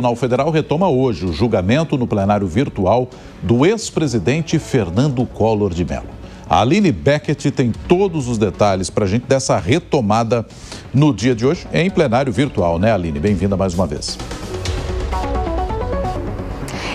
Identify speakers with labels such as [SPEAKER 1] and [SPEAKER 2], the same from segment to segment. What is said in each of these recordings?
[SPEAKER 1] O Tribunal Federal retoma hoje o julgamento no plenário virtual do ex-presidente Fernando Collor de Mello. A Aline Beckett tem todos os detalhes para a gente dessa retomada no dia de hoje em plenário virtual, né, Aline? Bem-vinda mais uma vez.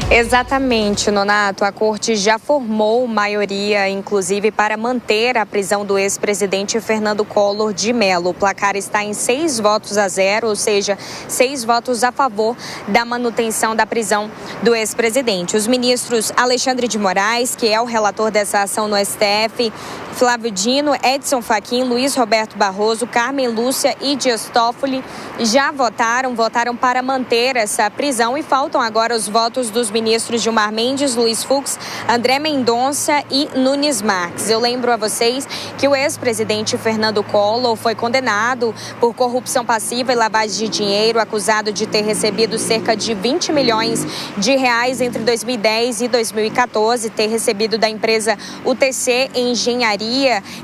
[SPEAKER 2] Exatamente, Nonato. A corte já formou maioria, inclusive, para manter a prisão do ex-presidente Fernando Collor de Mello. O placar está em 6-0, ou seja, 6 votos a favor da manutenção da prisão do ex-presidente. Os ministros Alexandre de Moraes, que é o relator dessa ação no STF, Flávio Dino, Edson Fachin, Luiz Roberto Barroso, Carmen Lúcia e Dias Toffoli já votaram para manter essa prisão e faltam agora os votos dos ministros Gilmar Mendes, Luiz Fux, André Mendonça e Nunes Marques. Eu lembro a vocês que o ex-presidente Fernando Collor foi condenado por corrupção passiva e lavagem de dinheiro, acusado de ter recebido cerca de 20 milhões de reais entre 2010 e 2014, ter recebido da empresa UTC Engenharia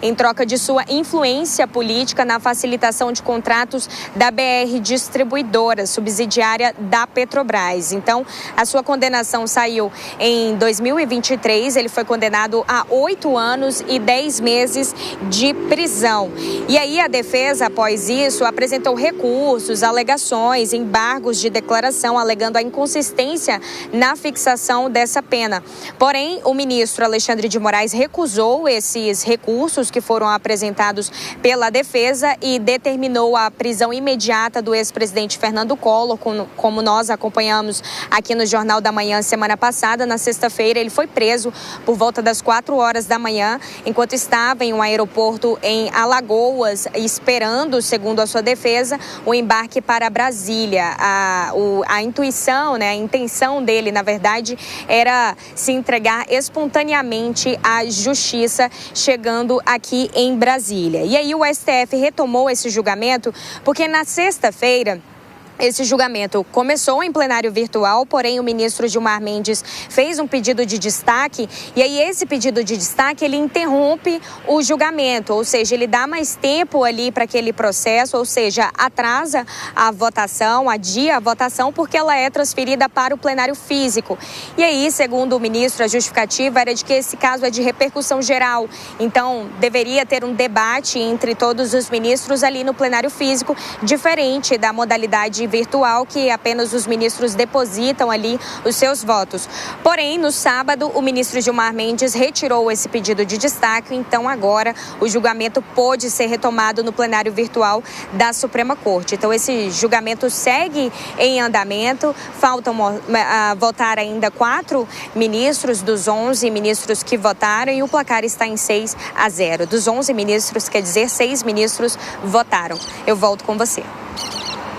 [SPEAKER 2] em troca de sua influência política na facilitação de contratos da BR Distribuidora, subsidiária da Petrobras. Então, a sua condenação saiu em 2023, ele foi condenado a 8 anos e 10 meses de prisão. E aí a defesa, após isso, apresentou recursos, alegações, embargos de declaração, alegando a inconsistência na fixação dessa pena. Porém, o ministro Alexandre de Moraes recusou esses recursos que foram apresentados pela defesa e determinou a prisão imediata do ex-presidente Fernando Collor, como nós acompanhamos aqui no Jornal da Manhã semana passada. Na sexta-feira, ele foi preso por volta das 4 horas da manhã, enquanto estava em um aeroporto em Alagoas, esperando, segundo a sua defesa, o embarque para Brasília. A intuição, a intenção dele, na verdade, era se entregar espontaneamente à justiça, chegando aqui em Brasília. E aí o STF retomou esse julgamento porque na sexta-feira esse julgamento começou em plenário virtual, porém o ministro Gilmar Mendes fez um pedido de destaque e aí esse pedido de destaque ele interrompe o julgamento, ou seja, ele dá mais tempo ali para aquele processo, ou seja, atrasa a votação, adia a votação porque ela é transferida para o plenário físico. E aí, segundo o ministro, a justificativa era de que esse caso é de repercussão geral, então deveria ter um debate entre todos os ministros ali no plenário físico, diferente da modalidade virtual, que apenas os ministros depositam ali os seus votos. Porém, no sábado, o ministro Gilmar Mendes retirou esse pedido de destaque, então agora o julgamento pôde ser retomado no plenário virtual da Suprema Corte. Então esse julgamento segue em andamento, faltam votar ainda 4 ministros dos 11 ministros que votaram e o placar está em 6-0. Dos 11 ministros, quer dizer, 6 ministros votaram. Eu volto com você.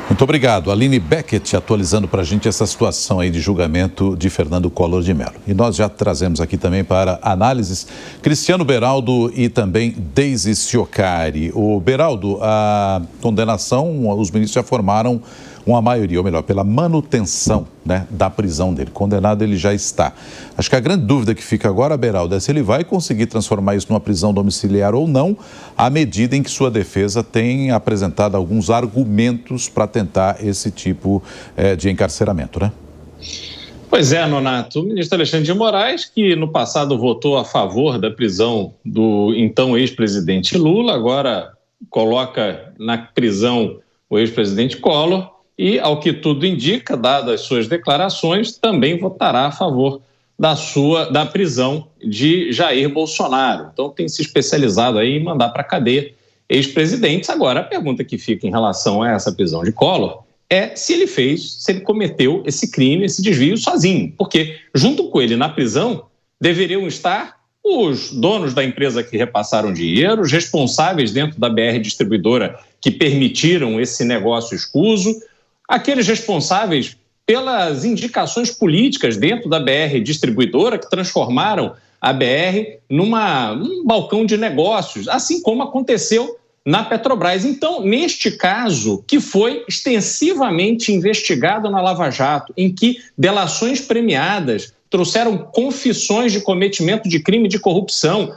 [SPEAKER 1] Muito obrigado. Aline Beckett atualizando para a gente essa situação aí de julgamento de Fernando Collor de Mello. E nós já trazemos aqui também para análises Cristiano Beraldo e também Deise Ciocari. O Beraldo, a condenação, os ministros já formaram uma maioria, ou melhor, pela manutenção, da prisão dele. Condenado ele já está. Acho que a grande dúvida que fica agora, Beraldo, é se ele vai conseguir transformar isso numa prisão domiciliar ou não, à medida em que sua defesa tem apresentado alguns argumentos para tentar esse tipo de encarceramento, né?
[SPEAKER 3] Pois é, Nonato. O ministro Alexandre de Moraes, que no passado votou a favor da prisão do então ex-presidente Lula, agora coloca na prisão o ex-presidente Collor, e, ao que tudo indica, dadas as suas declarações, também votará a favor da prisão de Jair Bolsonaro. Então tem se especializado aí em mandar para a cadeia ex-presidentes. Agora, a pergunta que fica em relação a essa prisão de Collor é se ele cometeu esse crime, esse desvio sozinho. Porque, junto com ele na prisão, deveriam estar os donos da empresa que repassaram dinheiro, os responsáveis dentro da BR Distribuidora que permitiram esse negócio escuso, aqueles responsáveis pelas indicações políticas dentro da BR Distribuidora que transformaram a BR num balcão de negócios, assim como aconteceu na Petrobras. Então, neste caso, que foi extensivamente investigado na Lava Jato, em que delações premiadas trouxeram confissões de cometimento de crime de corrupção,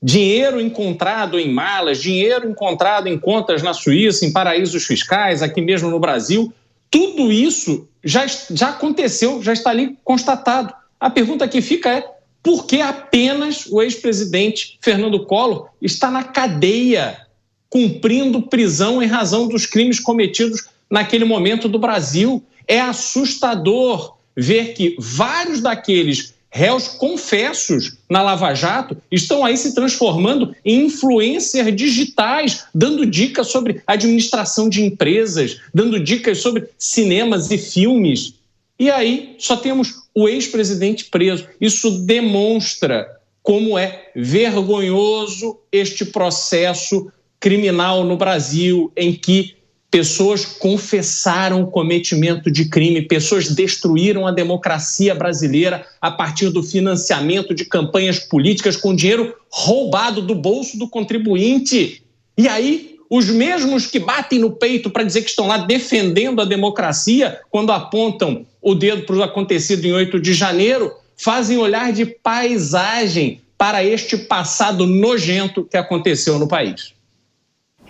[SPEAKER 3] dinheiro encontrado em malas, dinheiro encontrado em contas na Suíça, em paraísos fiscais, aqui mesmo no Brasil, tudo isso já aconteceu, já está ali constatado. A pergunta que fica é: por que apenas o ex-presidente Fernando Collor está na cadeia, cumprindo prisão em razão dos crimes cometidos naquele momento do Brasil? É assustador ver que vários daqueles réus confessos na Lava Jato estão aí se transformando em influencers digitais, dando dicas sobre administração de empresas, dando dicas sobre cinemas e filmes. E aí só temos o ex-presidente preso. Isso demonstra como é vergonhoso este processo criminal no Brasil, em que pessoas confessaram o cometimento de crime, pessoas destruíram a democracia brasileira a partir do financiamento de campanhas políticas com dinheiro roubado do bolso do contribuinte. E aí, os mesmos que batem no peito para dizer que estão lá defendendo a democracia, quando apontam o dedo para o acontecido em 8 de janeiro, fazem olhar de paisagem para este passado nojento que aconteceu no país.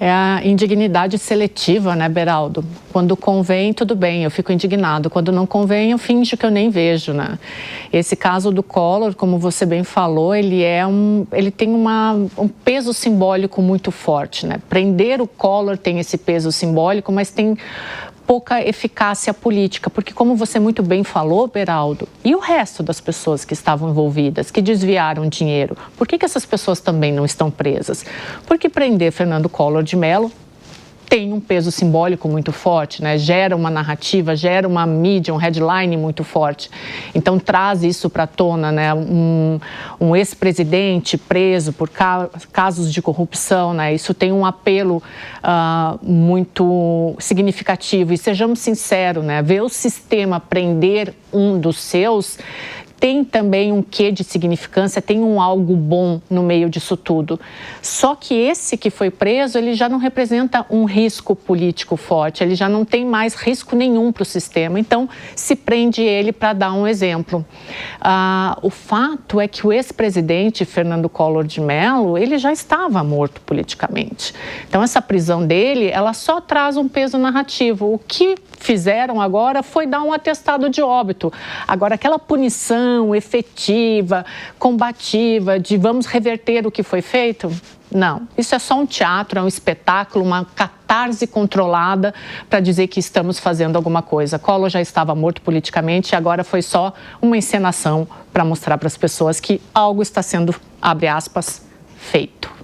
[SPEAKER 4] É a indignidade seletiva, né, Beraldo? Quando convém, tudo bem, eu fico indignado. Quando não convém, eu finjo que eu nem vejo, né? Esse caso do Collor, como você bem falou, ele tem um peso simbólico muito forte, né? Prender o Collor tem esse peso simbólico, mas tem pouca eficácia política, porque como você muito bem falou, Beraldo, e o resto das pessoas que estavam envolvidas, que desviaram dinheiro, por que essas pessoas também não estão presas? Porque prender Fernando Collor de Mello tem um peso simbólico muito forte, né? Gera uma narrativa, gera uma mídia, um headline muito forte. Então traz isso para a tona, né? Um ex-presidente preso por casos de corrupção, né? Isso tem um apelo muito significativo. E sejamos sinceros, né? Ver o sistema prender um dos seus tem também um quê de significância, tem um algo bom no meio disso tudo. Só que esse que foi preso, ele já não representa um risco político forte, ele já não tem mais risco nenhum para o sistema, então se prende ele para dar um exemplo. O fato é que o ex-presidente Fernando Collor de Mello, ele já estava morto politicamente. Então essa prisão dele, ela só traz um peso narrativo. O que fizeram agora foi dar um atestado de óbito. Agora, aquela punição efetiva, combativa, de vamos reverter o que foi feito? Não. Isso é só um teatro, é um espetáculo, uma catarse controlada para dizer que estamos fazendo alguma coisa. Collor já estava morto politicamente e agora foi só uma encenação para mostrar para as pessoas que algo está sendo, abre aspas, feito.